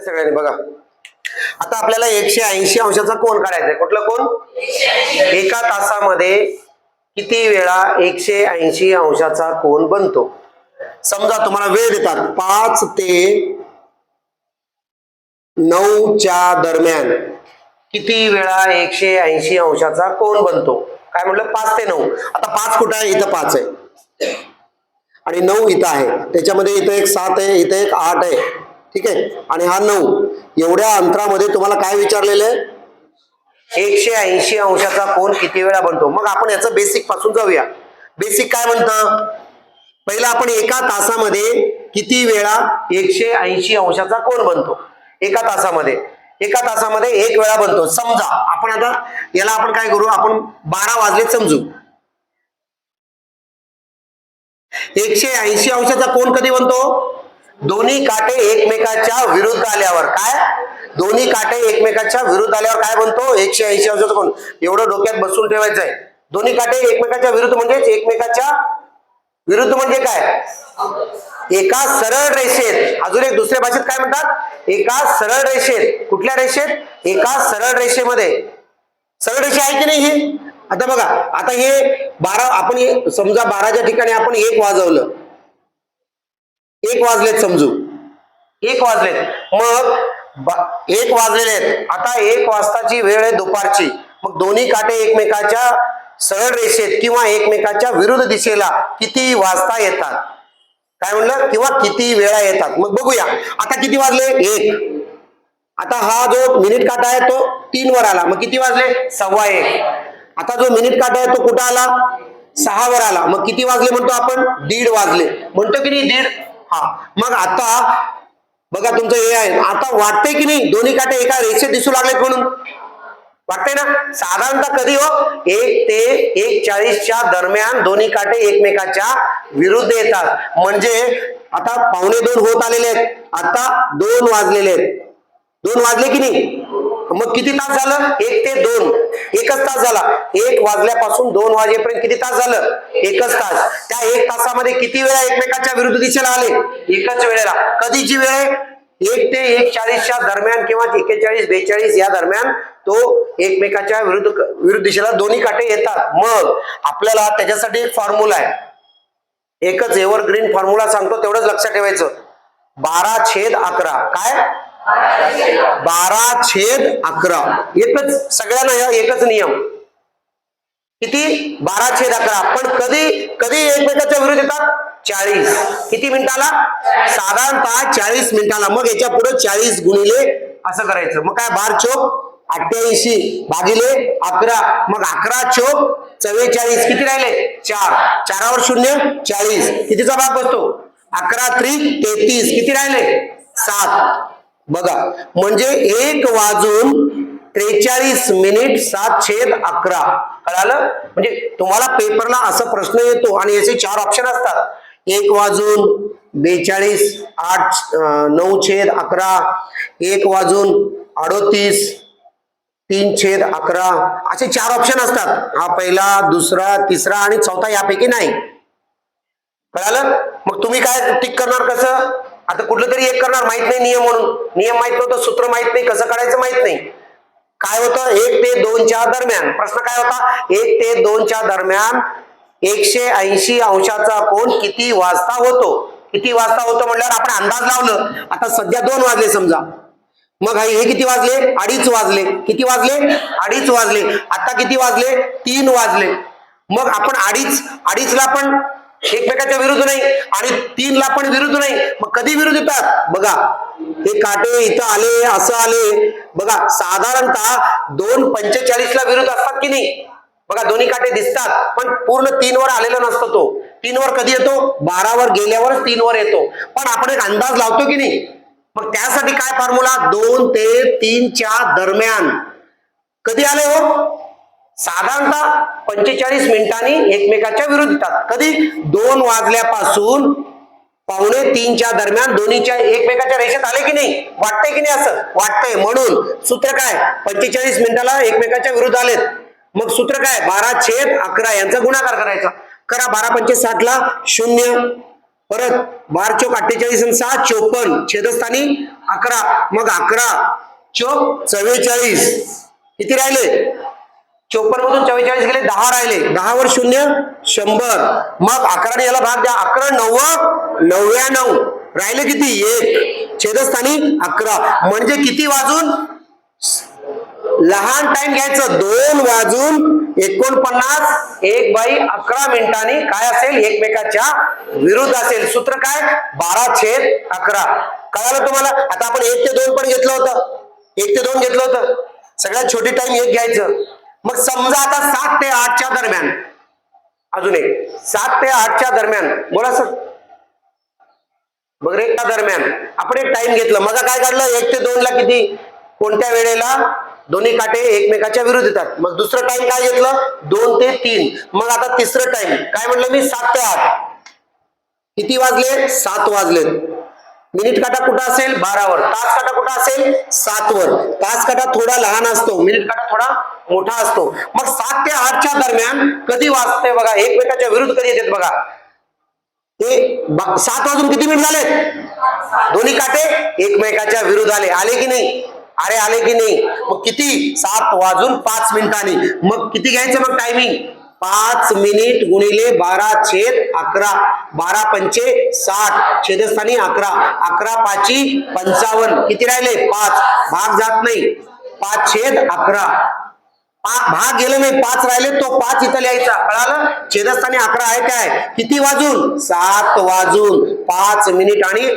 सगळ्यांनी बघा, आता आपल्याला 180 अंशाचा कोन काढायचा आहे. कुठला कोन? एका तासामध्ये किती वेळा 180 अंशाचा कोन बनतो? समजा तुम्हाला वेळ देतात 5 ते 9 च्या दरम्यान किती वेळा 180 अंशाचा कोन बनतो? काय म्हटलं? 5 ते 9. आता 5 कुठं आहे? इथं 5 आहे आणि 9 इथं आहे. त्याच्यामध्ये इथं एक 7 आहे, इथं एक 8 आहे. ठीक आहे, आणि हा 9. एवढ्या अंतरामध्ये तुम्हाला काय विचारलेलं आहे? 180 अंशाचा कोन किती वेळा बनतो? मग आपण याचं बेसिक पासून जाऊया. बेसिक काय म्हणतं? पहिला आपण एका तासामध्ये किती वेळा 180 अंशाचा कोन बनतो? एका तासामध्ये 1 वेळा बनतो. समजा आपण आता याला आपण काय करू, आपण 12 वाजले समजू. 180 अंशाचा कोन कधी बनतो? दोन्ही काटे एकमेकाच्या विरुद्ध आल्यावर. काय? दोन्ही काटे एकमेकाच्या विरुद्ध आल्यावर काय बनतो? 180 अंशाचा कोन. एवढं डोक्यात बसून ठेवायचं आहे. दोन्ही काटे एकमेकाच्या विरुद्ध म्हणजेच एकमेकाच्या विरुद्ध म्हणजे काय? एका सरळ रेषेत. अजून एक दुसऱ्या भाषेत काय म्हणतात? एका सरळ रेषेत. कुठल्या रेषेत? एका सरळ रेषेमध्ये. सरळ रेषा आहे की नाही ही? आता बघा, आता हे 12 आपण समजा 12च्या ठिकाणी आपण 1 वाजवलं. 1 वाजलेत समजू. 1 वाजलेत. मग 1 वाजलेले आहेत. आता 1 वाजताची वेळ आहे दुपारची. मग दोन्ही काटे एकमेकाच्या सरळ रेषेत किंवा एकमेकाच्या विरुद्ध दिशेला किती वाजता येतात? काय म्हणलं? किंवा किती वेळा येतात? मग बघूया. आता किती वाजले? 1. आता हा जो मिनिट काटा आहे तो 3 वर आला. मग किती वाजले? 1:15. आता जो मिनिट काटा आहे तो कुठं आला? 6 वर आला. मग किती वाजले म्हणतो आपण? 1:30 वाजले. म्हणतो की नाही 1:30? हा. मग आता बघा तुमचं हे आहे. आता वाटतंय की नाही दोन्ही काटे एका रेषेत दिसू लागलेत म्हणून? वाटतंय ना? साधारणतः कधी हो? 1 ते 1:40च्या दरम्यान दोन्ही काटे एकमेकाच्या विरुद्ध येतात. म्हणजे आता 1:45 होत आलेले आहेत. आता 2 वाजलेले आहेत. 2 वाजले की नाही? मग किती तास झालं? 1 ते 2. 1च तास झाला. 1 वाजल्यापासून 2 वाजेपर्यंत किती तास झालं? 1च तास. त्या 1 तासामध्ये किती वेळा एकमेकाच्या विरुद्ध दिशेला आले? एकच वेळेला. कधीची वेळ? 1 ते 1:40च्या दरम्यान किंवा 41-42 या दरम्यान तो एकमेकाच्या विरुद्ध दिशेला दोन्ही काटे येतात. मग आपल्याला त्याच्यासाठी एक फॉर्म्युला आहे. एकच एव्हरग्रीन फॉर्म्युला सांगतो, तेवढंच लक्षात ठेवायचं. 12/11. काय? 12/11. एकच, सगळ्यांना एकच नियम. किती? 12/11. पण कधी एकमेकाच्या विरुद्ध येतात? 40. किती मिनिटाला? साधारणतः 40 मिनिटाला. मग याच्या पुढे 40 गुणिले असं करायचं. मग काय? 12 चोक 88 भागिले 11. मग 11 चोक 44. किती राहिले? 4. 4वर 0 40. कितीचा भाग बसतो? 11 त्रिक 33. किती राहिले? 7. बघा, म्हणजे 1 वाजून 43 मिनिट 7/11. कळालं? म्हणजे तुम्हाला पेपरला असा प्रश्न येतो आणि याचे 4 ऑप्शन असतात. 1 वाजून 42, 9/11, 1 वाजून 38, 3/11. असे 4 ऑप्शन असतात. हा पहिला, दुसरा, तिसरा आणि चौथा यापैकी नाही. कळालं? मग तुम्ही काय टिक करणार? कसं? आता कुठलं तरी एक करणार, माहित नाही नियम म्हणून. नियम माहित नव्हतं, सूत्र माहित नाही, कसं काढायचं माहित नाही. काय होतं? 1 ते 2च्या दरम्यान. प्रश्न काय होता? 1 ते 2च्या दरम्यान 180 अंशाचा कोन किती वाजता होतो? किती वाजता होतो म्हटल्यावर आपण अंदाज लावलं. आता सध्या 2 वाजले समजा. मग हे किती वाजले? 2:30 वाजले. किती वाजले? 2:30 वाजले. आता किती वाजले? 3 वाजले. मग आपण 2:30ला पण एकमेकाच्या विरुद्ध नाही आणि 3ला पण विरुद्ध नाही. मग कधी विरुद्ध येतात? बघा, हे काटे इथं आले, असं आले. बघा, साधारणतः 2:45ला विरुद्ध असतात की नाही? बघा, दोन्ही काटे दिसतात पण पूर्ण 3 वर आलेला नसतो तो. 3 वर कधी येतो? 12 वर गेल्यावर 3 वर येतो. पण आपण एक अंदाज लावतो की नाही? मग त्यासाठी काय फॉर्म्युला? 2 ते 3च्या दरम्यान कधी आले हो? साधारणतः 45 मिनिटांनी एकमेकाच्या विरुद्ध येतात. कधी? 2 वाजल्यापासून 2:45च्या दरम्यान दोन्हीच्या एकमेकाच्या रेषेत आले की नाही? वाटतंय की नाही? असं वाटतंय. म्हणून सूत्र काय? 45 मिनिटाला एकमेकाच्या विरुद्ध आलेत. मग सूत्र काय? 12/11 यांचा गुणाकार करायचा. करा. 12×5 = 60 ला 0. परत 12 चोक 48 आणि 6 54, छेदस्थानी 11, मग 11 चोक 44, किती राहिले? 54 मधून 44 गेले, 10 राहिले, 10 वर 0 100, मग 11 ने याला भाग द्या, 11 9 99, राहिले किती? 1, छेदस्थानी 11, म्हणजे किती वाजून? लहान टाइम घ्यायचं, 2 वाजून 49, 1/11 मिनिटांनी काय असेल? एकमेकाच्या विरुद्ध असेल. सूत्र काय? 12/11. कळालं तुम्हाला? आता आपण 1 ते 2 पण घेतलं होतं, 1 ते 2 घेतलं होतं, सगळ्यात छोटी टाइम 1 घ्यायचं. मग समजा आता 7 ते 8च्या दरम्यान, अजून एक 7 ते 8च्या दरम्यान, बोला सर. बघ दरम्यान आपण एक टाइम घेतलं, मग काय काढलं? 1 ते 2 ला किती? कोणत्या वेळेला दोन्ही काटे एकमेकाच्या विरुद्ध येतात. मग दुसरं टाइम काय घेतलं? 2 ते 3. मग आता तिसरं टाइम काय म्हटलं मी? 7 ते 8. किती वाजले? 7 वाजले. मिनिट काटा कुठं असेल? 12 वर. तास काटा कुठं असेल? 7 वर. तास काटा थोडा लहान असतो, मिनिट काटा थोडा मोठा असतो. मग 7 ते 8च्या दरम्यान कधी वाजते बघा, एकमेकाच्या विरुद्ध कधी येतात बघा. ते 7 वाजून किती मिनिट झाले? दोन्ही काटे एकमेकाच्या विरुद्ध आले. आले की नाही? अरे आले की नाही? मग किती? 7 वाजून 5 मिनिटांनी. मग किती घ्यायचं मग टायमिंग? 5 मिनिट गुणिले 12/11, 12 पंचे 60, छेदस्थानी 11, 11 पाची 55, किती राहिले? 5, भाग जात नाही, 5/11, भाग गेले नाही, 5 राहिले, तो 5 इथं लिहायचा. कळालं? छेदस्थानी 11 आहे काय? किती वाजून? 7 वाजून 5 मिनिट आणि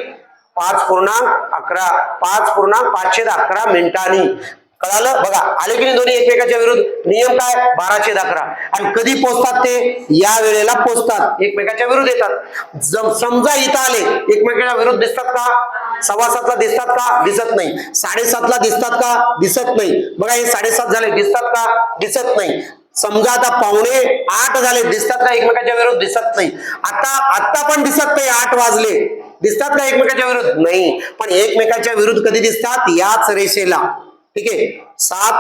5.11, 5.511 मिनिटांनी. कळालं? बघा आले की नाही दोन्ही एकमेकाच्या विरुद्ध? नियम काय? 12/11. आणि कधी पोचतात ते? या वेळेला पोचतात, एकमेकाच्या विरुद्ध येतात. समजा इथं आले, एकमेकाच्या विरुद्ध दिसतात का? 7:15 दिसतात का? दिसत नाही. 7:30 दिसतात का? दिसत नाही. बघा हे 7:30 झाले, दिसतात का? दिसत नाही. समजा आता 7:45 झाले, दिसतात का एकमेकाच्या विरुद्ध? दिसत नाही. आता पण दिसत नाही, 8 वाजले, दिसतात का एकमेकाच्या विरुद्ध? नाही. पण एकमेकाच्या विरुद्ध कधी दिसतात? याच रेषेला. ठीक आहे, 7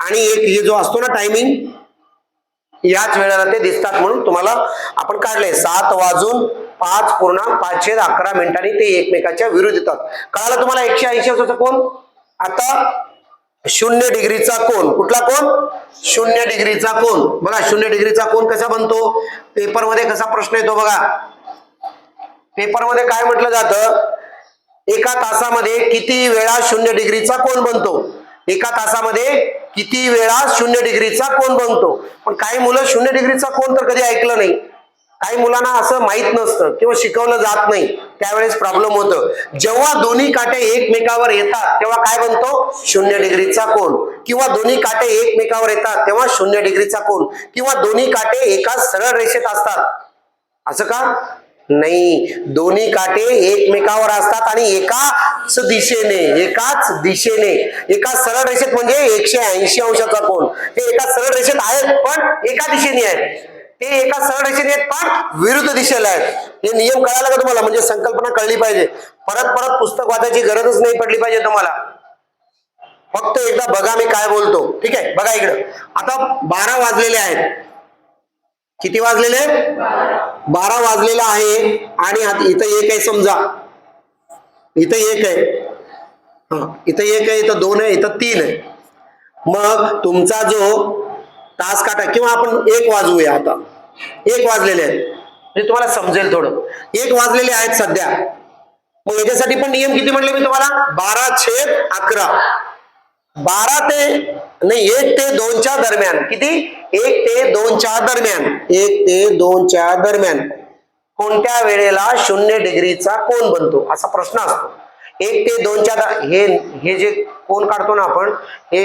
आणि 1 हे जो असतो ना टायमिंग, याच वेळेला ते दिसतात, म्हणून तुम्हाला आपण काढले 7 वाजून 5.511 मिनिटांनी ते एकमेकाच्या विरुद्ध येतात. कळालं तुम्हाला? 180 अंशाचा कोन. आता 0 डिग्रीचा कोन, कुठला कोन? 0 डिग्रीचा कोन. बघा 0 डिग्रीचा कोन कसा बनतो? पेपर मध्ये कसा प्रश्न येतो बघा. पेपर मध्ये काय म्हटलं जातं? एका तासामध्ये किती वेळा 0 डिग्रीचा कोन बनतो? एका तासामध्ये किती वेळा 0 डिग्रीचा कोन बनतो? पण काही मुलं 0 डिग्रीचा कोन तर कधी ऐकलं नाही. काही मुलांना असं माहित नसतं किंवा शिकवलं जात नाही, त्यावेळेस प्रॉब्लेम होतं. जेव्हा दोन्ही काटे एकमेकावर येतात तेव्हा काय बनतो? 0 डिग्रीचा कोन. किंवा दोन्ही काटे एकमेकावर येतात तेव्हा 0 डिग्रीचा कोन. किंवा दोन्ही काटे एका सरळ रेषेत असतात, असं का? नाही, दोन्ही काटे एकमेकावर असतात आणि एकाच दिशेने एका सरळ रेषेत, म्हणजे 180 अंशाचा कोन. ते एका सरळ रेषेत आहेत पण एका दिशेने आहेत, ते एका सरळ रेषेने आहेत पण विरुद्ध दिशेला आहेत. हे नियम कळाला का तुम्हाला? म्हणजे संकल्पना कळली पाहिजे. परत पुस्तक वाचायची गरजच नाही पडली पाहिजे तुम्हाला. फक्त एकदा बघा मी काय बोलतो. ठीक आहे, बघा इकडं. आता 12 वाजलेले आहेत. किती वाजलेले? 12 वाजलेला आहे. आणि इथं 1 आहे समजा, इथं 1 आहे, इथं 1 आहे, इथं 2 आहे, इथं 3 आहे. मग तुमचा जो तास काटा, किंवा आपण 1 वाजवूया. आता 1 वाजलेले आहेत, म्हणजे तुम्हाला समजेल थोडं. 1 वाजलेले आहेत सध्या. मग याच्यासाठी पण नियम किती म्हणले मी तुम्हाला? 12/11. 12 ते नाही 1 ते 2च्या दरम्यान. किती? 1 ते 2च्या दरम्यान. 1 ते 2च्या दरम्यान कोणत्या वेळेला 0 डिग्रीचा कोन बनतो, असा प्रश्न असतो. 1 ते 2च्या हे जे कोन काढतो ना आपण, हे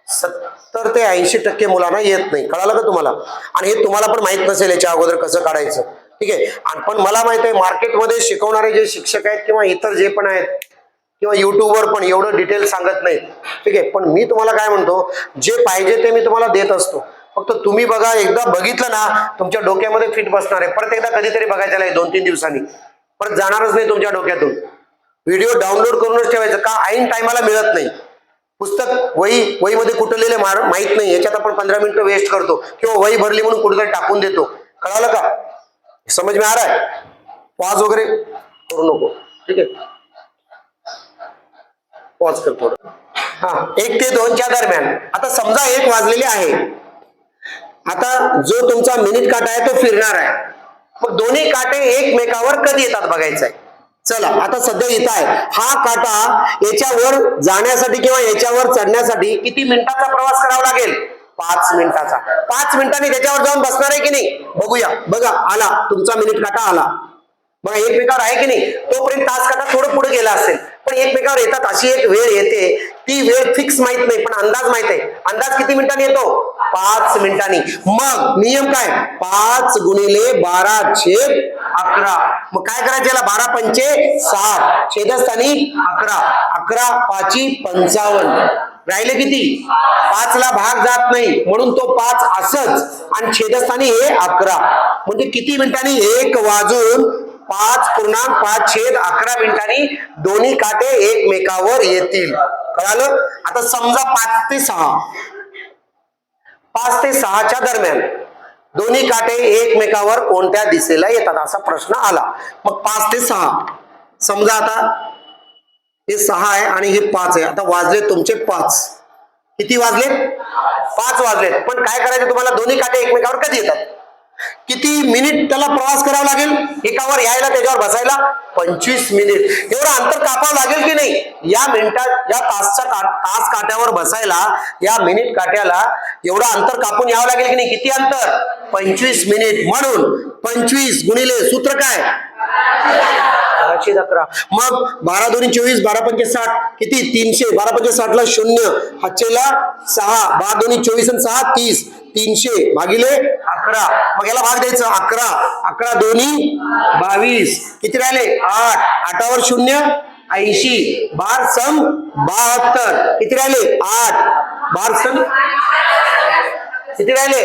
70 ते 80% मुलांना येत नाही. कळालं का तुम्हाला? आणि हे तुम्हाला पण माहित नसेल याच्या अगोदर कसं काढायचं. ठीक आहे. आणि पण मला माहित आहे मार्केटमध्ये शिकवणारे जे शिक्षक आहेत किंवा इतर जे पण आहेत किंवा युट्यूबवर पण एवढं डिटेल सांगत नाहीत. ठीक आहे, पण मी तुम्हाला काय म्हणतो, जे पाहिजे ते मी तुम्हाला देत असतो. फक्त तुम्ही बघा, एकदा बघितलं ना तुमच्या डोक्यामध्ये फिट बसणार आहे. परत एकदा कधीतरी बघायचं नाही, 2-3 दिवसांनी परत जाणारच नाही तुमच्या डोक्यातून. व्हिडिओ डाउनलोड करूनच ठेवायचं का? ऐन टायमाला मिळत नाही. पुस्तक वहीमध्ये कुठं लिहिले माहित नाही, याच्यात आपण 15 मिनिटं वेस्ट करतो किंवा वही भरली म्हणून कुठेतरी टाकून देतो. कळालं का? समज में आ रहा है? पॉज वगैरे करू नको, ठीक आहे, पॉज कर थोडं. हा, 1 ते 2च्या दरम्यान. आता समजा 1 वाजलेले आहे. आता जो तुमचा मिनिट काटा आहे तो फिरणार आहे. मग दोन्ही काटे एकमेकावर कधी येतात बघायचं आहे. चला, आता सध्या इथं आहे. हा काटा याच्यावर जाण्यासाठी किंवा याच्यावर चढण्यासाठी किती मिनिटाचा प्रवास करावा लागेल? 5 मिनिटाचा. 5 मिनिटांनी त्याच्यावर जाऊन बसणार आहे की नाही? बघूया. बघा, आला तुमचा मिनिट काटा आला. बघा, एकमेकावर आहे की नाही? तोपर्यंत तास काटा थोडं पुढे गेला असेल, पण एकमेकावर येतात. अशी एक वेळ येते, ती वेळ फिक्स माहित नाही, पण अंदाज माहित आहे. अंदाज किती मिनिटांनी येतो? 5 मिनिटांनी. मग नियम काय? 5 गुणिले 12/11. मग काय करायचं याला? 12 पंचे 60, छेदस्थानी 11. 11 पाची 55. राहिले किती? 5 ला भाग जात नाही म्हणून तो 5 असच, आणि छेदस्थानी हे 11. म्हणजे किती मिनिटांनी? 1 वाजून 5.5/11 मिनिटांनी दोन्ही काटे एकमेकावर येतील. कळालं? आता समजा 5 ते 6, 5 ते 6च्या दरम्यान दोन्ही काटे एकमेकावर कोणत्या दिशेला येतात असा प्रश्न आला. मग 5 ते 6 समजा, आता हे 6 आहे आणि हे 5 आहे. आता वाजले तुमचे 5. किती वाजले? 5 वाजलेत. पण काय करायचं तुम्हाला? दोन्ही काटे एकमेकावर कधी येतात? किती मिनिट त्याला प्रवास करावा लागेल? एकावर यायला, त्याच्यावर बसायला 25 मिनिट. एवढं अंतर कापावं लागेल की नाही? या मिनिटात, या तास काट्यावर बसायला, या मिनिट काट्याला एवढं अंतर कापून यावं लागेल की नाही? किती अंतर? 25 मिनिट. म्हणून 25 गुणिले सूत्र काय? 11. मग 12 2 24, 12 पंचे 60, किती? 300. 12 पंचे 60 ला 0, हातचेला 6, 12 2 24 आणि 6 30. 300 भागिले 11. मग याला भाग द्यायचं. 11 11 दोन्ही 22. किती राहिले? 8. 8वर 0 80. 12 सम 72. किती राहिले? 8. 12 सम किती राहिले?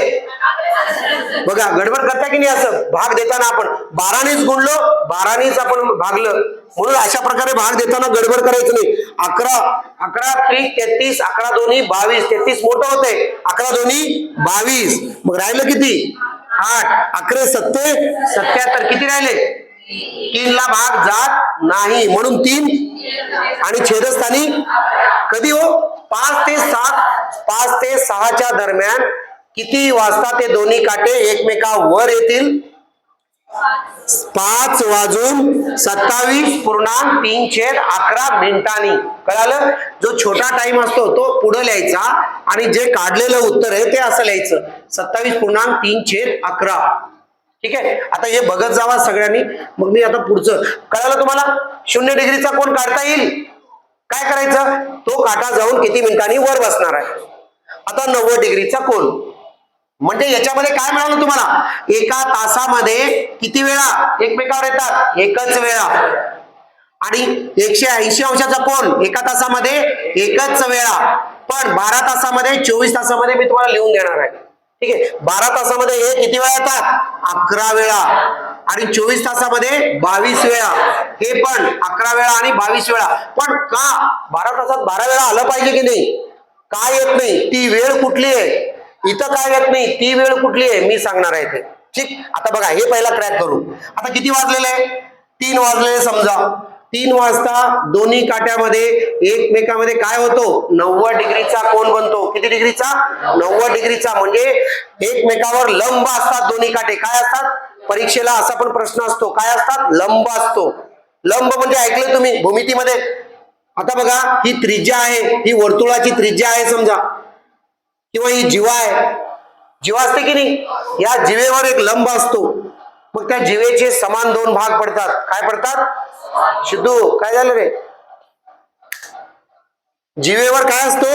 बघा, गडबड करता की नाही? असं भाग देताना आपण 12नेच गुणलो, 12नेच आपण भागलं, म्हणून अशा प्रकारे भाग देताना गडबड करायचं नाही. 11 11 3 33. 11 दोन्ही 22. 33 मोठं होते. 11 दोन्ही 22. मग राहिलं किती? 8. 11 7 77. किती राहिले? 3 ला भाग जात नाही म्हणून 3, आणि छेदस्थानी कधी हो? 5 ते 7. 5 ते 6च्या दरम्यान किती वाजता ते दोन्ही काटे एकमेकावर येतील? 5 वाजून 27.311 मिनिटांनी. कळालं? जो छोटा टाइम असतो तो पुढे लिहायचा, आणि जे काढलेलं उत्तर आहे ते असं लिहायचं, 27.311. ठीक आहे? आता हे बघत जावा सगळ्यांनी. मग मी आता पुढचं. कळालं तुम्हाला? 0 डिग्रीचा कोण काढता येईल? काय करायचं? तो काटा जाऊन किती मिनिटांनी वर बसणार आहे. आता 90 डिग्रीचा कोण, म्हणजे याच्यामध्ये काय मिळालं तुम्हाला? एका तासामध्ये किती वेळा एकमेकावर येतात? एकच वेळा. आणि 180 अंशाचा कोण एका तासामध्ये एकच वेळा. पण 12 तासामध्ये, 24 तासामध्ये मी तुम्हाला लिहून देणार आहे. ठीक आहे? 12 तासामध्ये हे किती वेळा येतात? 11 वेळा. आणि 24 तासामध्ये 22 वेळा. हे पण 11 वेळा आणि 22 वेळा. पण का 12 तासात 12 वेळा आलं पाहिजे की नाही? काय येत नाही? ती वेळ कुठली आहे? इथं काय येत नाही? ती वेळ कुठली आहे मी सांगणार आहे ते. ठीक? आता बघा, हे पहिला क्रॅक करू. आता किती वाजलेले आहे? 3 वाजलेले समजा. 3 वाजता दोन्ही काट्यामध्ये एकमेकांमध्ये काय होतो? 90 डिग्रीचा कोण बनतो. किती डिग्रीचा? 90 डिग्रीचा. म्हणजे एकमेकावर लंब असतात दोन्ही काटे. काय असतात? परीक्षेला असा पण प्रश्न असतो. काय असतात? लंब असतो. लंब म्हणजे ऐकले तुम्ही भूमितीमध्ये. आता बघा, ही त्रिज्या आहे, ही वर्तुळाची त्रिज्या आहे समजा, किंवा ही जीवा आहे. जीवा असते की नाही? या जीवेवर एक लंब असतो. मग त्या जीवेचे समान 2 भाग पडतात. काय पडतात? सिद्धू काय झालं रे? जीवेवर काय असतो?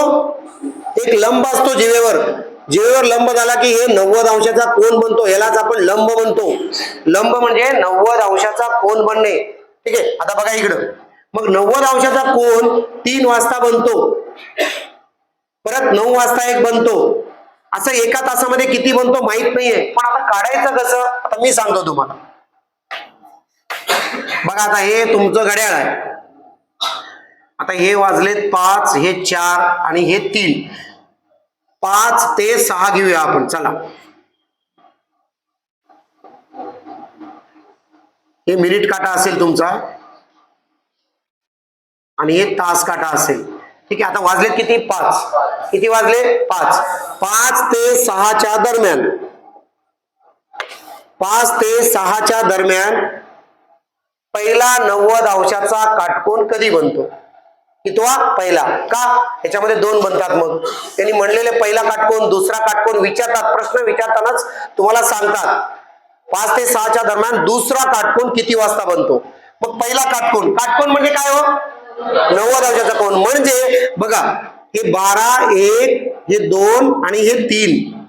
एक लंब असतो जीवेवर. जीवेवर लंब झाला की हे 90 अंशाचा कोन बनतो. यालाच आपण लंब म्हणतो. लंब म्हणजे 90 अंशाचा कोन बनणे. ठीक आहे? आता बघा इकडं. मग 90 अंशाचा कोन 3 वाजता बनतो, परत 9 वाजता एक बनतो. असं एका तासामध्ये किती बनतो माहित नाहीये. पण आता काढायचं कसं? आता मी सांगतो तुम्हाला. बघा, आता हे तुमचं घड्याळ आहे. आता हे वाजलेत 5, हे 4 आणि हे 3. 5 ते 6 घेऊया आपण. चला, हे मिनिट काटा असेल तुमचा आणि हे तास काटा असेल. ठीक आहे. आता वाजले किती? 5. किती वाजले? 5. 5 ते 6च्या दरम्यान, 5 ते 6च्या दरम्यान पहिला 90 अंशाचा काटकोन कधी बनतो? कितवा? पहिला. का? याच्यामध्ये 2 बनतात. मग त्यांनी म्हणलेले पहिला काटकोन, दुसरा काटकोन विचारतात. प्रश्न विचारतानाच तुम्हाला सांगतात 5 ते 6च्या दरम्यान दुसरा काटकोन किती वाजता बनतो. मग पहिला काटकोन, काटकोन म्हणजे काय हो? 90 अंशाचा कोन. म्हणजे बघा, हे 12, 1, हे 2 आणि हे 3.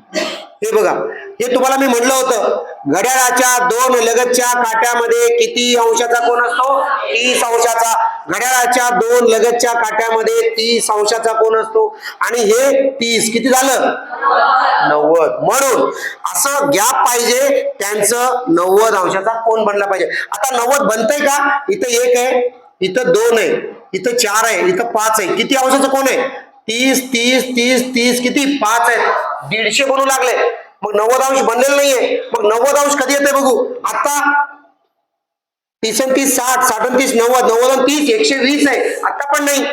हे बघा, हे तुम्हाला मी म्हणलं होतं, घड्याळाच्या 2 लगतच्या काट्यामध्ये किती अंशाचा कोन असतो? 30 अंशाचा. घड्याळाच्या 2 लगतच्या काट्यामध्ये 30 अंशाचा कोन असतो. आणि हे 30 किती झालं? 90. म्हणून असं गॅप पाहिजे, त्यांचं 90 अंशाचा कोन बनला पाहिजे. आता 90 बनतंय का? इथं 1 आहे, इथं 2 आहे, इथं 4 आहे, इथं 5 आहे. किती अंशाचा कोन आहे? 30, 30, 30, 30. किती? 5 आहे. 150 बनू लागले. मग 90 अंश बनलेलं नाहीये. मग 90 अंश कधी येते बघू. आता 30 आणि 30 60, 60 आणि 30 90, 90 आणि 30 120 आहे. आता पण नाही.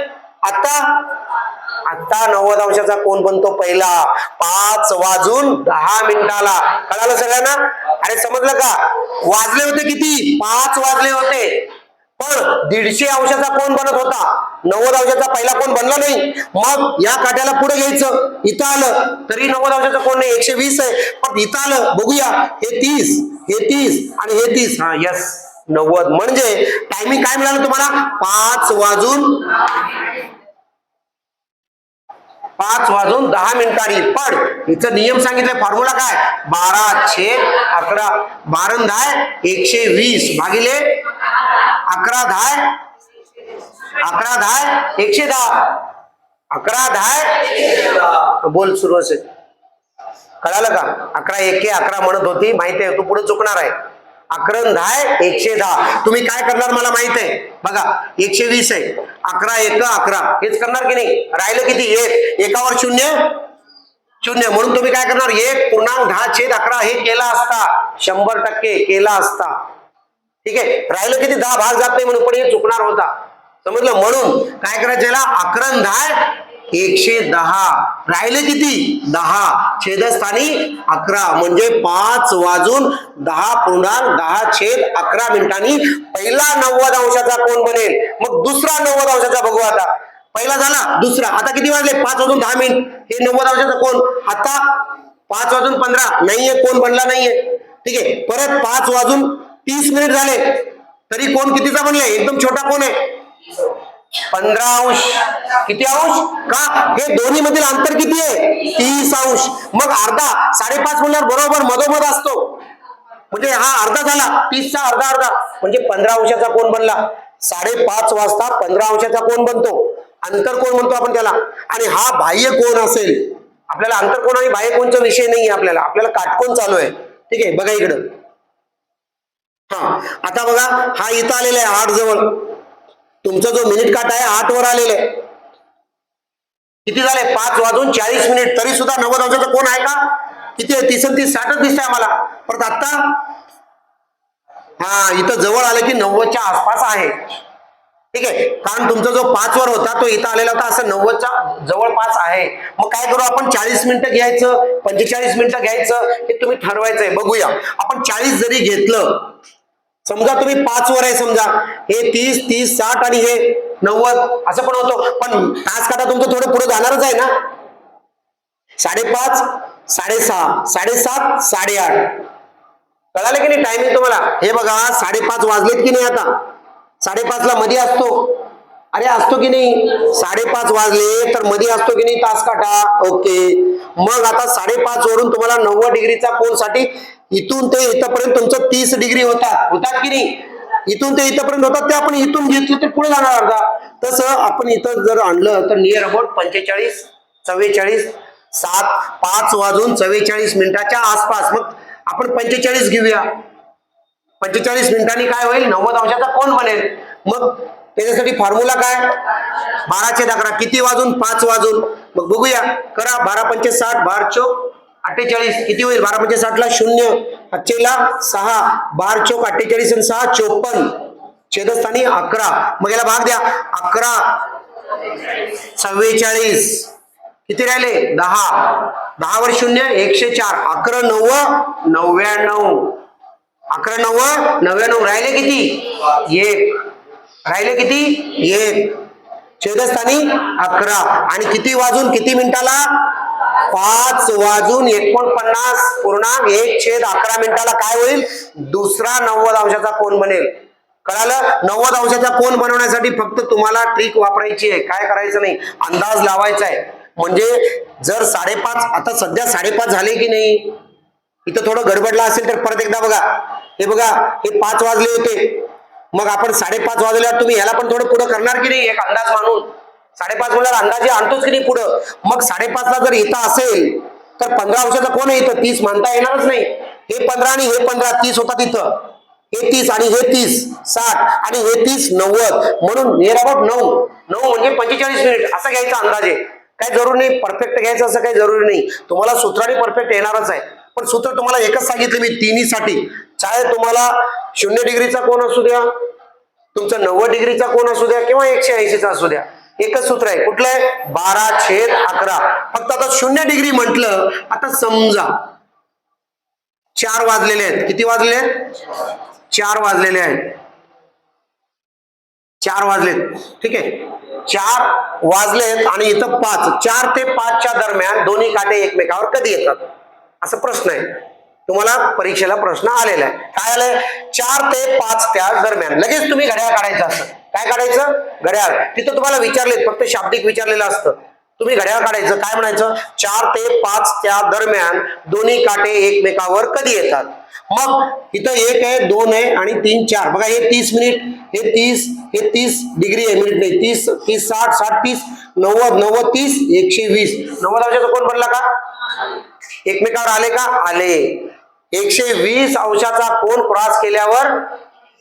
आता 90 अंशाचा कोन बनतो पहिला 5 वाजून 10 मिनिटाला. कळालं सगळ्यांना? अरे समजलं का? वाजले होते किती? 5 वाजले होते. पण 150 अंशाचा कोन बनत होता. 90 अंशाचा पहिला कोन बनला नाही. मग या काट्याला पुढे घ्यायचं. इथं आलं तरी 90 अंशाचा कोन नाही, 120 आहे. पण इथं आलं, बघूया, हे 30, हे 30 आणि हे 30. हा, यस, 90. म्हणजे टायमिंग काय मिळालं तुम्हाला? 5 वाजून 10 मिनिटांनी. पण हिचं नियम सांगितलं, फॉर्म्युला काय? 12/11. 12 10 120 भागिले 11 10 110. 11 10 बोल सुरू असेल. कळालं का? 11 1 11 म्हणत होती, माहिती आहे, तू पुढे चुकणार आहे. 11 10 110. तुम्ही काय करणार मला माहित आहे. बघा, 120 आहे, 11 1 11 हेच करणार की नाही. राहिलं किती? 1. एकावर 0 0. म्हणून तुम्ही काय करणार? 1.10/11 हे केला असता, 100% केला असता. ठीक आहे. राहिलं किती? 10 भाग जात नाही म्हणून, पण हे चुकणार होता. समजलं? म्हणून काय करायचं याला? 11 10 110. राहिले किती? 10. छेदस्थानी 11. म्हणजे 5 वाजून 10.10/11 मिनिटांनी पहिला 90 अंशाचा कोन बनेल. मग दुसरा 90 अंशाचा बघू. आता पहिला झाला, दुसरा. आता किती वाजले? 5 वाजून 10 मिनिट. हे 90 अंशाचा कोन. आता 5 वाजून 15 नाहीये, कोन बनला नाहीये. ठीक आहे. परत 5 वाजून 30 मिनिट झाले तरी कोन कितीचा बनलाय? एकदम छोटा कोन आहे, 15 अंश. किती अंश? का? हे दोन्ही मधील अंतर किती आहे? 30 अंश. मग अर्धा, 5.5 म्हणल्यावर बरोबर मधोमध असतो. म्हणजे हा अर्धा झाला, 30 चा अर्धा म्हणजे 15 अंशाचा कोन बनला. 5.5 वाजता 15 अंशाचा कोन बनतो. अंतर कोण म्हणतो आपण त्याला. आणि हा बाह्य कोन असेल. आपल्याला अंतर कोन आणि बाह्य कोनचा विषय नाहीये. आपल्याला काटकोन चालू आहे. ठीक आहे. बघा इकडं. हा, आता बघा, हा इथं आलेला आहे 8 जवळ. तुमचा जो मिनिट काटा आहे 8 वर आलेला आहे. किती झाले? 5 वाजून 40 मिनिट. तरी सुद्धा 90 अंशाचा कोन आहे का? किती आहे? 30 आणि 30 60च दिसतंय आम्हाला. परत आता हा इथं जवळ आलं की 90च्या आसपास आहे. ठीक आहे. कारण तुमचा जो 5 वर होता तो इथं आलेला होता, असं 90च्या जवळपास आहे. मग काय करू आपण? 40 मिनिटं घ्यायचं, 45 मिनिटं घ्यायचं, हे तुम्ही ठरवायचंय. बघूया आपण. 40 जरी घेतलं, समजा तुम्ही 5 वर आहे, समजा हे 30 30 60 आणि हे 90 असं पण होतं. पण तास काटा तुमचं थोडं पुढे जाणारच आहे ना. 5.5 6.5 7.5 8.5. कळालं की नाही टायमिंग तुम्हाला? हे बघा, 5.5 वाजलेत की नाही. आता 5.5 ला मध्ये असतो. अरे असतो की नाही? 5.5 वाजले तर मध्ये असतो की नाही तास काटा. ओके. मग आता 5.5 वरून तुम्हाला 90 डिग्रीचा कोन साठी इथून ते इथपर्यंत तुमचं 30 डिग्री होतात की नाही. इथून ते इथपर्यंत होतात. ते आपण इथून घेतलं तर पुढे जाणार अर्धा. तसं आपण इथं जर आणलं तर नियर अबाउट 45 44 5 वाजून 44 मिनिटाच्या आसपास. मग आपण 45 घेऊया. 45 मिनिटांनी काय होईल? 90 अंशाचा कोन बनेल. मग त्याच्यासाठी फॉर्म्युला काय? 12/11. किती वाजून? 5 वाजून. मग बघूया, करा. 12 5 60 12 चोक 48 किती होईल? 12 म्हणजे 60 ला 0, 5ला 6, 12 चौक 48 आणि 6 54, छेदस्थानी 11. मग याला भाग द्या. 11 44 किती राहिले? 10. 10 वर 0 104. 11 9 99. 11 9 99. राहिले किती? 1. राहिले किती? 1. छेदस्थानी 11. आणि किती वाजून किती मिनिटाला? 5 वाजून 49.1/11 मिनिटाला काय होईल? दुसरा 90 अंशाचा कोन बनेल. कळालं? 90 अंशाचा कोन बनवण्यासाठी फक्त तुम्हाला ट्रिक वापरायची आहे. काय करायचं नाही, अंदाज लावायचा आहे. म्हणजे जर 5:30, आता सध्या 5:30 झाले की नाही, इथं थोडं गडबडला असेल तर परत एकदा बघा. हे बघा, हे 5 वाजले होते. मग आपण 5:30 वाजल्यावर तुम्ही ह्याला पण थोडं पुढं करणार की नाही, एक अंदाज मानून. 5:30 म्हणजे अंदाजे आणतोच की नाही पुढं. मग 5:30 ला जर इथं असेल तर 15 अंशाचा कोण आहे इथं? 30 म्हणता येणारच नाही. हे 15 आणि हे 15 30 होतात इथं. हे 30 आणि हे 30 60 आणि हे 30 90. म्हणून नियर अबाउट 9 म्हणजे 45 मिनिट असं घ्यायचा अंदाजे. काही जरुरी नाही परफेक्ट घ्यायचं, असं काही जरुरी नाही. तुम्हाला सूत्राने परफेक्ट येणारच आहे. पण सूत्र तुम्हाला एकच सांगितलं मी तिन्हीसाठी. चाहे तुम्हाला 0 डिग्रीचा कोन असू द्या, तुमचा 90 डिग्रीचा कोन असू द्या किंवा 180चा असू द्या, एकच सूत्र आहे. कुठलं आहे? 12/11. फक्त आता 0 डिग्री म्हटलं, आता समजा 4 वाजलेले आहेत. किती वाजलेले आहेत? 4 वाजलेले आहेत. 4 वाजलेत. ठीक आहे, 4 वाजलेत आणि इथं 5. 4 ते 5च्या दरम्यान दोन्ही काटे एकमेकावर कधी येतात? असा प्रश्न आहे. तुम्हाला परीक्षेला प्रश्न आलेला आहे. काय आलंय? 4 ते 5 त्या दरम्यान. लगेच तुम्ही घड्याळ काढायचं असतं. काय काढायचं? घड्याळ. तिथं तुम्हाला विचारलेत, फक्त शाब्दिक विचारलेलं असतं. तुम्ही घड्याळ काढायचं. काय म्हणायचं? 4 ते 5 त्या दरम्यान दोन्ही काटे एकमेकावर कधी येतात? मग इथं 1 आहे, 2 आहे आणि 3 4. बघा, हे 30 मिनिट, हे 30 डिग्री आहे, मिनिट नाही. 30 30 60 60 30 90 90 30 120. 90 अंशाचा कोन बनला का? एकमेकावर आले का? आले. 120 अंशाचा कोन क्रॉस केल्यावर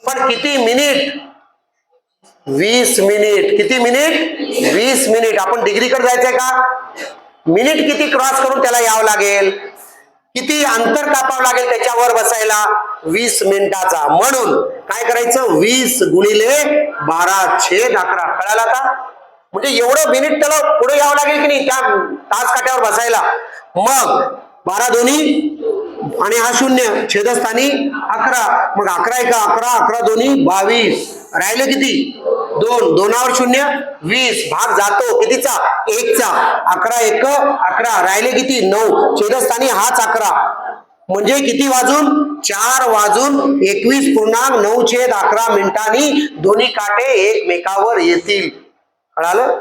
पण किती मिनिट? 20 मिनिट. किती मिनिट? 20 मिनिट. आपण डिग्रीकडे जायचंय का? मिनिट किती क्रॉस करून त्याला यावं लागेल? किती अंतर कापावं लागेल त्याच्यावर बसायला? 20 मिनिटाचा. म्हणून काय करायचं? 20 गुणिले 12/11. कळालं का? म्हणजे एवढं मिनिट त्याला पुढे यावं लागेल की नाही त्या तास काट्यावर बसायला. मग 12 दोन्ही आणि हा 0, छेदस्थानी 11. मग 11 1 11 11 दोन्ही 22. राहिले किती? 2. 2वर 0 20. भाग जातो कितीचा? 1चा. 11 1 11. राहिले किती? 9. छेदस्थानी हाच 11. म्हणजे किती वाजून? 4 वाजून 21.9/11 मिनिटांनी दोन्ही काटे एकमेकावर येतील. कळालं?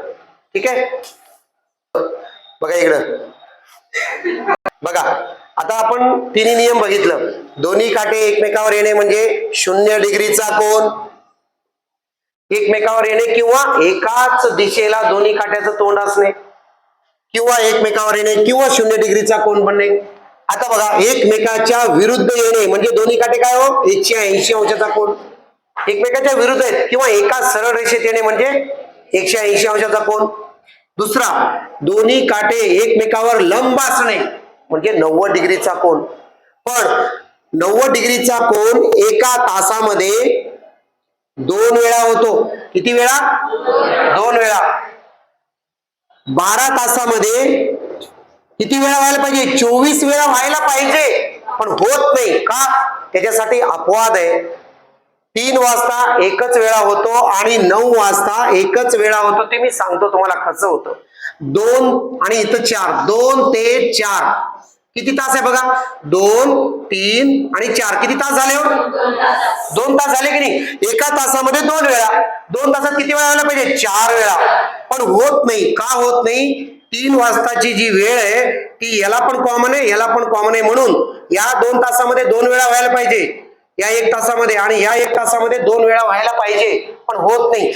ठीक आहे. बघा इकडं. बघा, आता आपण तिन्ही नियम बघितलं. दोन्ही काटे एकमेकावर येणे म्हणजे 0 डिग्रीचा कोन एकमेकावर येणे किंवा एकाच दिशेला दोन्ही काट्याचं तोंड असणे किंवा एकमेकावर येणे किंवा 0 डिग्रीचा कोन बनणे. आता बघा, एकमेकाच्या विरुद्ध येणे म्हणजे दोन्ही काटे काय हो? 180 अंशाचा कोन. एकमेकाच्या विरुद्ध आहेत किंवा एका सरळ रेषेत येणे म्हणजे 180 अंशाचा कोन. दुसरा, दोन्ही काटे एकमेकावर लंब असणे म्हणजे 90 डिग्रीचा कोन. पण 90 डिग्रीचा कोन एका तासामध्ये 2 वेळा होतो. किती वेळा? 2 वेळा. 12 तासामध्ये किती वेळा व्हायला पाहिजे? 24 वेळा व्हायला पाहिजे, पण होत नाही का? त्याच्यासाठी अपवाद आहे. 3 वाजता एकच वेळा होतो आणि 9 वाजता एकच वेळा होतो. ते मी सांगतो तुम्हाला कसं होतं. 2 आणि इथं 4. 2 ते 4 किती तास आहे बघा? 2 3 आणि 4 किती तास झाले हो? 2 तास झाले की नाही? एका तासामध्ये 2 वेळा. 2 तासात किती वेळा व्हायला पाहिजे? 4 वेळा. पण होत नाही का? होत नाही. 3 वाजताची जी वेळ आहे ती याला पण कॉमन आहे, याला पण कॉमन आहे. म्हणून या 2 तासामध्ये 2 वेळा व्हायला पाहिजे, या 1 तासामध्ये, आणि या 1 तासामध्ये 2 वेळा व्हायला पाहिजे, पण होत नाही.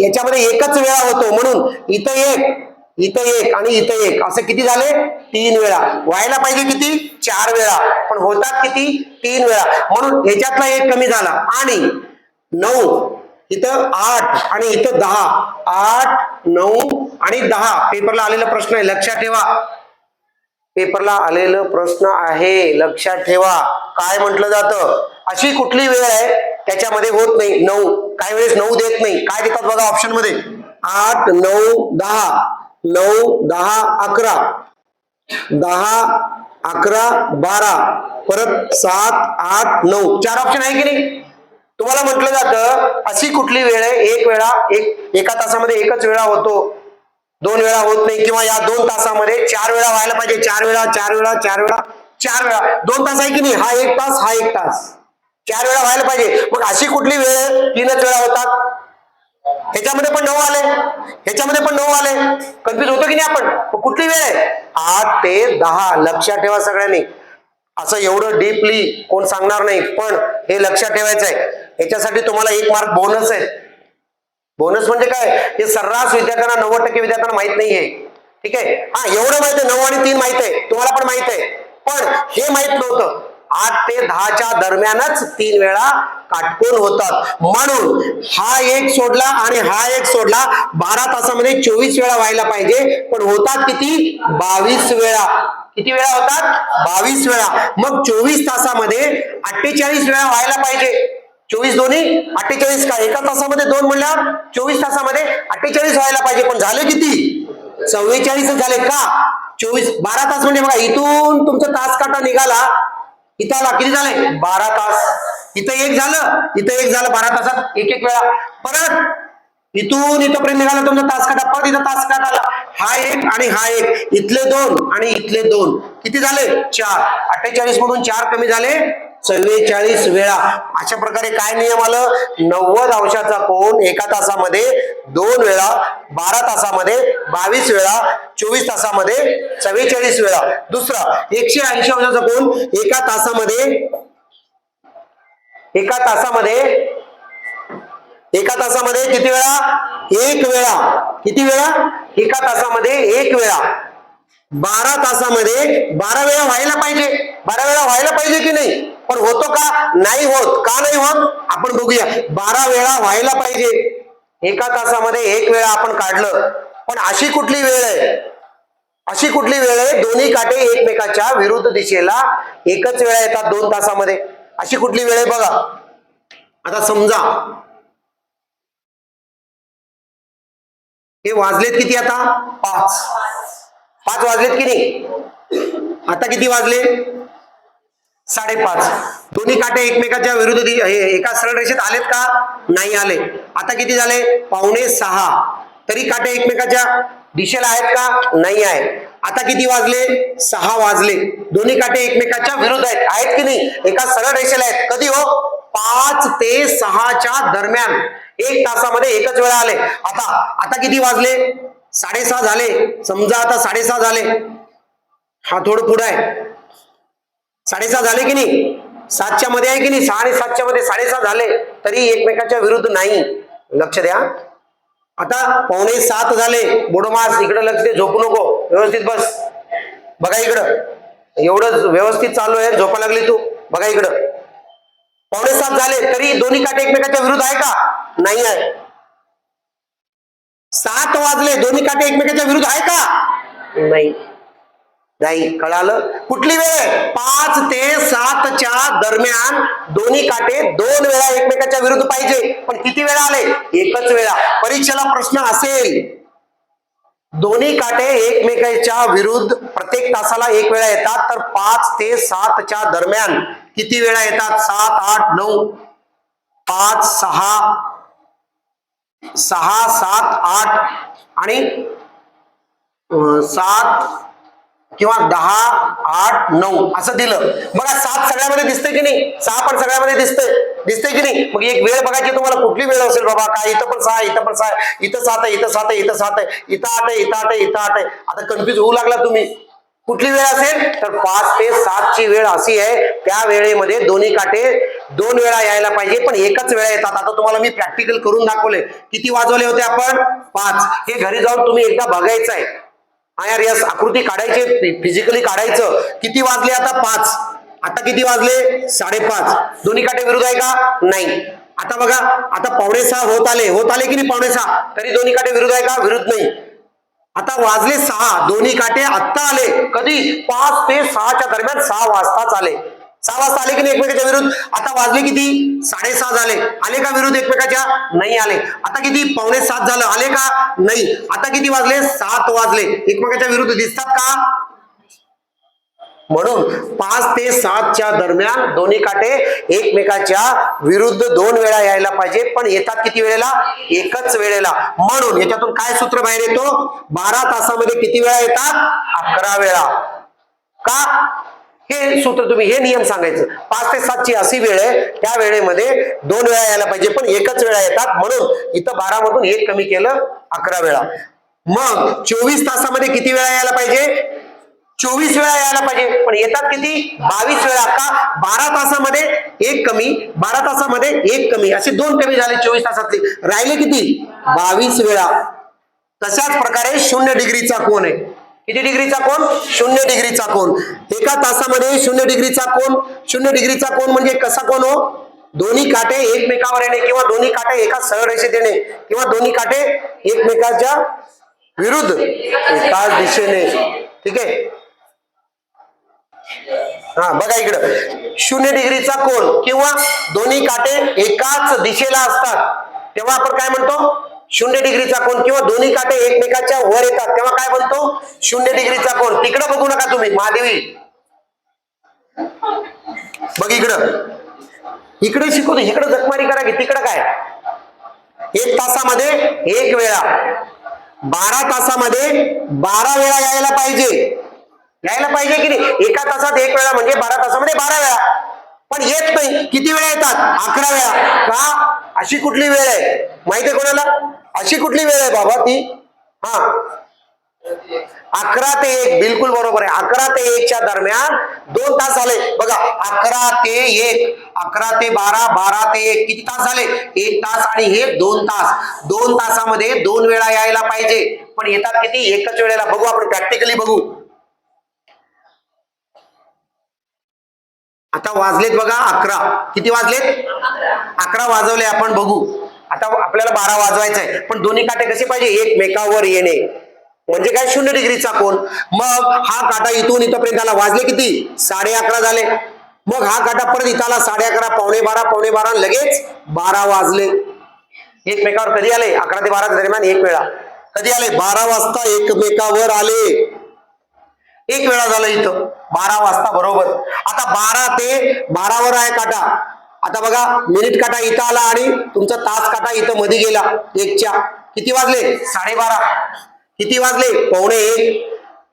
याच्यामध्ये एकच वेळा होतो. म्हणून इथं 1 इथं 1 आणि इथं 1 असं किती झाले? 3 वेळा. व्हायला पाहिजे किती? 4 वेळा, पण होतात किती? 3 वेळा. म्हणून ह्याच्यातला 1 कमी झाला. आणि 9 इथं 8 आणि इथं 10. 8 9 आणि 10 पेपरला आलेला प्रश्न आहे, लक्षात ठेवा. पेपरला आलेलं प्रश्न आहे, लक्षात ठेवा. काय म्हटलं जातं, अशी कुठली वेळ आहे त्याच्यामध्ये होत नाही 9, काही वेळेस 9 देत नाही. काय देतात बघा ऑप्शन मध्ये, 8, 9, 10, 9, 10, 11, 10, 11, 12, परत 7, 8, 9, 4 ऑप्शन आहे की नाही. तुम्हाला म्हटलं जातं अशी कुठली वेळ आहे एका तासामध्ये एकच वेळा होतो, 2 वेळा होत नाही, किंवा या 2 तासामध्ये 4 वेळा व्हायला पाहिजे, 4 वेळा 4 वेळा 4 वेळा 4 वेळा. 2 तास आहे की नाही, हा 1 तास हा 1 तास, 4 वेळा व्हायला पाहिजे. मग अशी कुठली वेळ 3च वेळा होतात. ह्याच्यामध्ये पण 9 आले, ह्याच्यामध्ये पण 9 आले, कन्फ्युज होतो की नाही आपण. कुठली वेळ आहे, 8 ते 10. लक्षात ठेवा सगळ्यांनी. असं एवढं डीपली कोण सांगणार नाही, पण हे लक्षात ठेवायचं आहे. याच्यासाठी तुम्हाला 1 मार्क बोनस आहे. बोनस म्हणजे काय, हे सर्रास विद्यार्थ्यांना 90% विद्यार्थ्यांना माहित नाहीये. ठीक आहे, हा एवढं माहित आहे, 9 आणि 3 माहित आहे, तुम्हाला पण माहित आहे, पण हे माहित नव्हतं 8 ते 10च्या दरम्यानच 3 वेळा काटकोन होतात. म्हणून हा एक सोडला आणि हा एक सोडला, 12 तासामध्ये 24 वेळा व्हायला पाहिजे, पण होतात किती, 22 वेळा. किती वेळा होतात, 22 वेळा. मग 24 तासामध्ये 48 वेळा व्हायला पाहिजे. 24 दोन्ही 48 का, एका तासामध्ये 2 म्हणल्यावर 24 तासामध्ये 48 व्हायला पाहिजे, पण झाले किती, 44 झाले का. 24 12 तास म्हणजे बघा, इथून तुमचा तास काटा निघाला, इथं आला किती झाले, 12 तास. इथं 1 झालं, इथं 1 झालं, 12 तासात 1 वेळा. परत इथून इथपर्यंत निघाला तुमचा तास काटा, परत इथं तास काटा आला, हा 1 आणि हा 1, इथले 2 आणि इथले 2, किती झाले, 4. 48 मधून 4 कमी झाले, 44 वेळा. अशा प्रकारे काय नियम आलं, 90 अंशाचा कोन एका तासामध्ये 2 वेळा, 12 तासामध्ये 22 वेळा, 24 तासामध्ये 44 वेळा. दुसरा 180 अंशाचा कोन एका तासामध्ये किती वेळा, 1 वेळा. किती वेळा, एका तासामध्ये 1 वेळा. 12 तासामध्ये 12 वेळा व्हायला पाहिजे, 12 वेळा व्हायला पाहिजे की नाही, पण होतो का, नाही होत. का नाही होत, आपण बघूया. 12 वेळा व्हायला पाहिजे, एका तासामध्ये 1 वेळा आपण काढलं, पण अशी कुठली वेळ आहे, दोन्ही काटे एकमेकाच्या विरुद्ध दिशेला एकच वेळा येतात 2 तासामध्ये. अशी कुठली वेळ आहे बघा. आता समजा हे वाजलेत किती, आता 5 वाजलेत की नाही. आता किती वाजले, 5:30. दोन्ही काटे एकमेकाच्या विरुद्ध एका सरळ रेषेत आलेत का, नाही आले. आता किती झाले, 5:45. तरी काटे एकमेकाच्या दिशेला आहेत का, नाही आहे. आता किती वाजले, 6 वाजले. दोन्ही काटे एकमेकाच्या विरुद्ध आहेत की नाही, एका सरळ रेषेला आहेत. कधी हो, 5 ते 6च्या दरम्यान 1 तासामध्ये एकच वेळा आले. आता किती वाजले, 6:30 झाले. समजा आता 6:30 झाले, हा थोडं पुढे आहे, 6:30 झाले की नाही, 7च्या मध्ये आहे की नाही, 6 आणि 7च्या मध्ये 6:30 झाले, तरी एकमेकाच्या विरुद्ध नाही. लक्ष द्या. आता 6:45 झाले, बोडोमास इकडे लक्ष दे, झोपू नको, व्यवस्थित बस. बघा इकडं, एवढं व्यवस्थित चालू आहे, झोपा लागली तू. बघा इकडं, 6:45 झाले, तरी दोन्ही काटे एकमेकाच्या विरुद्ध आहे का, नाही आहे. 7 वाजले, दोन्ही काटे एकमेकाच्या विरुद्ध आहे का, नाही. कळालं, कुठली वेळ, 5 ते 7च्या दरम्यान दोन्ही काटे 2 वेळा एकमेकाच्या विरुद्ध पाहिजे, पण किती वेळा आले, एकच वेळा. परीक्षेला प्रश्न असेल, दोन्ही काटे एकमेकाच्या विरुद्ध प्रत्येक तासाला 1 वेळा येतात, तर 5 ते 7च्या दरम्यान किती वेळा येतात, 7, 8, 9, 5, 6, 7, 8 आणि 7 किंवा 10, 8, 9 असं दिलं. बघा 7 सगळ्यामध्ये दिसतंय की नाही, 6 पण सगळ्यामध्ये दिसतंय की नाही. मग एक वेळ बघायची तुम्हाला, कुठली वेळ असेल बाबा, काय इथं पण 6, इथं पण 6, इथं 7 आहे, इथं 7 आहे, इथं 7 आहे, इथं 8 आहे, इथं 8 आहे, इथं 8 आहे. आता कन्फ्युज होऊ लागला तुम्ही, कुठली वेळ असेल, तर 5 ते 7ची वेळ अशी आहे, त्या वेळेमध्ये दोन्ही काटे 2 वेळा यायला पाहिजे, पण एकच वेळा येतात. आता तुम्हाला मी प्रॅक्टिकल करून दाखवले. किती वाजवले होते आपण, 5. हे घरी जाऊन तुम्ही एकदा बघायचं आहे. IRS आकृती काढायची, फिजिकली काढायचं. किती वाजले आता, 5. आता किती वाजले, 5:30. दोन्ही काटे विरुद्ध आहे का, नाही. आता बघा, आता 5:45 होत आले की नाही, 5:45, तरी दोन्ही काटे विरुद्ध आहे का, विरुद्ध नाही. आता वाजले 6, दोन्ही काटे आत्ता आले. कधी? 5 ते 6च्या दरम्यान, 6 वाजताच आले. 6 वाजता आले की नाही एकमेकाच्या विरुद्ध. आता वाजले किती? 6:30 झाले. आले का विरुद्ध एकमेकाच्या? नाही आले. आता किती? 6:45 झालं. आले का? नाही. आता किती वाजले? 7 वाजले. एकमेकाच्या विरुद्ध दिसतात का? म्हणून 5 ते 7च्या दरम्यान दोन्ही काटे एकमेकाच्या विरुद्ध 2 वेळा यायला पाहिजे, पण येतात किती वेळेला? एकच वेळेला. म्हणून याच्यातून काय सूत्र बाहेर येतो? 12 तासामध्ये किती वेळा येतात? 11 वेळा. का? हे सूत्र तुम्ही, हे नियम सांगायचं. 5 ते 7ची अशी वेळ आहे, त्या वेळेमध्ये 2 वेळा यायला पाहिजे, पण एकच वेळा येतात. म्हणून इथं 12 मधून 1 कमी केलं, 11 वेळा. मग 24 तासामध्ये किती वेळा यायला पाहिजे? 24 वेळा यायला पाहिजे, पण येतात किती? 22 वेळा. का? 12 तासामध्ये 1 कमी, 12 तासामध्ये 1 कमी, असे 2 कमी झाले 24 तासातले. राहिले किती? 22 वेळा. तशाच प्रकारे 0 डिग्रीचा कोन आहे. किती डिग्रीचा कोन? 0 डिग्रीचा कोन. एका तासामध्ये 0 डिग्रीचा कोन. 0 डिग्रीचा कोन म्हणजे कसा कोन हो? दोन्ही काटे एकमेकावर येणे, किंवा दोन्ही काटे एका सरळ रेषेत येणे, किंवा दोन्ही काटे एकमेकाच्या विरुद्ध एकाच दिशेने. ठीक आहे. हा बघा इकडं, 0 डिग्रीचा कोन किंवा दोन्ही काटे एकाच दिशेला असतात तेव्हा आपण काय म्हणतो? 0 डिग्रीचा कोन. किंवा दोन्ही काटे एकमेकाच्या वर येतात तेव्हा काय म्हणतो? 0 डिग्रीचा कोन. तिकडं बघू नका तुम्ही, महादेवी बघ इकडं, इकडे शिकवतो. इकडे जखमारी करा की तिकडं काय? 1 तासामध्ये 1 वेळा, 12 तासामध्ये 12 वेळा यायला पाहिजे. यायला पाहिजे की नाही? एका तासात 1 वेळा म्हणजे 12 तासामध्ये 12 वेळा. पण येत नाही. किती वेळा येतात? 11 वेळा. का? अशी कुठली वेळ आहे माहितीये कोणाला? अशी कुठली वेळ आहे बाबा ती? हा, 11 ते 1. बिलकुल बरोबर आहे. 11 ते 1च्या दरम्यान 2 तास झाले. बघा, 11 ते 1, 11 ते 12, 12 ते 1 किती तास झाले? 1 तास आणि हे 2 तास. 2 तासामध्ये 2 वेळा यायला पाहिजे, पण येतात किती? एकच वेळेला. बघू आपण प्रॅक्टिकली बघू. आता वाजलेत बघा 11. किती वाजलेत? 11 वाजवले आपण. बघू आता आपल्याला 12 वाजवायचं आहे, पण दोन्ही काटे कसे पाहिजे? एकमेकावर येणे. म्हणजे काय? 0 डिग्रीचा कोन. मग हा काटा इथून इथपर्यंत आला. वाजले किती? 11:30 झाले. मग हा काटा परत इथं आला 11:30, 11:45, 11:45, लगेच 12 वाजले. एकमेकावर कधी आले? 11 ते 12 दरम्यान 1 वेळा. कधी आले? 12 वाजता एकमेकावर आले. 1 वेळा झालं इथं 12 वाजता बरोबर. आता 12 ते 12 वर आहे काटा. आता बघा, मिनिट काटा इथं आला आणि तुमचा तास काटा इथं मध्ये गेला 1च्या. किती वाजले? 12:30. किती वाजले? 12:45.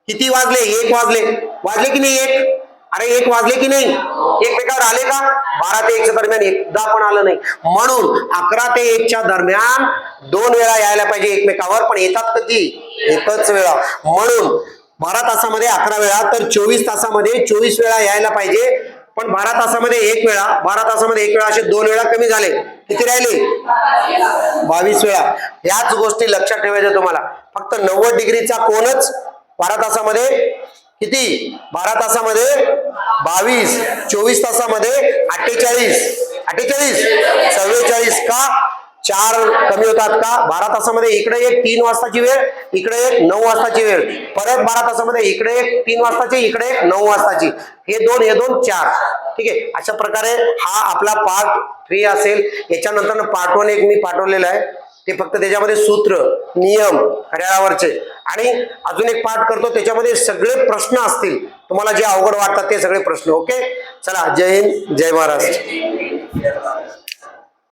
किती वाजले? 1 वाजले. वाजले की नाही 1? अरे 1 वाजले की नाही? एकमेकावर आले का? 12 ते 1च्या दरम्यान एकदा पण आलं नाही. म्हणून 11 ते 1च्या दरम्यान 2 वेळा यायला पाहिजे एकमेकावर, पण येतात कधी? एकच वेळा. म्हणून 12 तासामध्ये 11 वेळा, तर 24 तासामध्ये 24 वेळा यायला पाहिजे, पण 12 तासामध्ये 1 वेळा, 12 तासामध्ये 1 वेळा, असे 2 वेळा कमी झाले. किती राहिले? 22 वेळा. याच गोष्टी लक्षात ठेवायच्या तुम्हाला. फक्त 90 डिग्रीचा कोनच 12 तासामध्ये किती? 12 तासामध्ये 22, 24 तासामध्ये 48, 44 का? 4 कमी होतात का? 12 तासामध्ये इकडे एक 3 वाजताची वेळ, इकडे एक 9 वाजताची वेळ, परत 12 तासामध्ये इकडे एक 3 वाजताची, इकडे एक 9 वाजताची. हे 2 4. ठीक आहे. अशा प्रकारे हा आपला पार्ट 3 असेल. याच्यानंतर पार्ट 1 एक मी पाठवलेला आहे, ते फक्त त्याच्यामध्ये सूत्र, नियम घड्याळावरचे, आणि अजून एक पाठ करतो त्याच्यामध्ये सगळे प्रश्न असतील. तुम्हाला जे अवघड वाटतात ते सगळे प्रश्न. ओके, चला. जय हिंद, जय महाराष्ट्र.